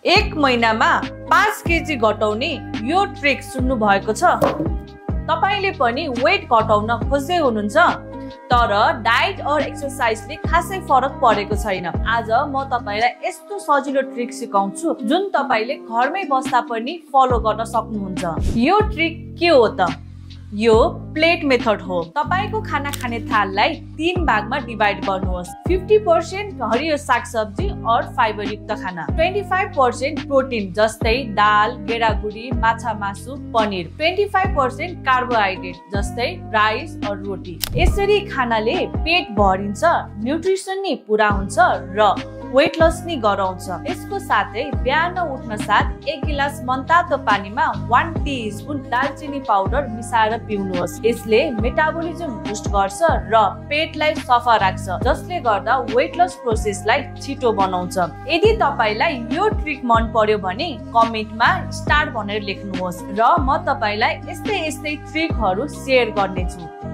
एक महिनामा 5 केजी घटाउने यो ट्रिक सुन्नु भएको छ? तपाईले पनि वेट घटाउन खोज्दै हुनुहुन्छ तर डाइट और एक्सरसाइजले खासै फरक परेको छैन। आज म तपाईलाई यस्तो सजिलो ट्रिक सिकाउँछु जुन तपाईले घरमै बस्दा पनि फलो गर्न सक्नुहुन्छ। यो ट्रिक के हो त? यो प्लेट मेथड हो। तपाईको खाना खाने थाललाई 3 भागमा डिभाइड गर्नुहोस्। 50% हरियो सागसब्जी और फाइबर युक्त खाना, 25% प्रोटिन जस्तै दाल, गेडागुडी, माछा मासु, पनिर, 25% कार्बोहाइड्रेट जस्तै राइस और रोटी। यसरी खानाले पेट भरिन्छ, न्युट्रिसन नि पुरा हुन्छ र वेट लस नि गराउँछ। यसको साथै बिहान उठ्न साथ 1 गिलास मनतातो पानीमा 1 टीस्पून दालचिनी पाउडर मिसाएर पिउनुहोस्। यसले मेटाबोलिजम बुस्ट गर्छ र पेटलाई सफा राख्छ, जसले गर्दा वेट लस प्रोसेसलाई छिटो बनाउँछ। यदि तपाईलाई यो ट्रिक मन पर्यो भने कमेन्टमा स्टार भनेर लेख्नुहोस् र म तपाईलाई यस्तै ट्रिकहरू शेयर गर्नेछु।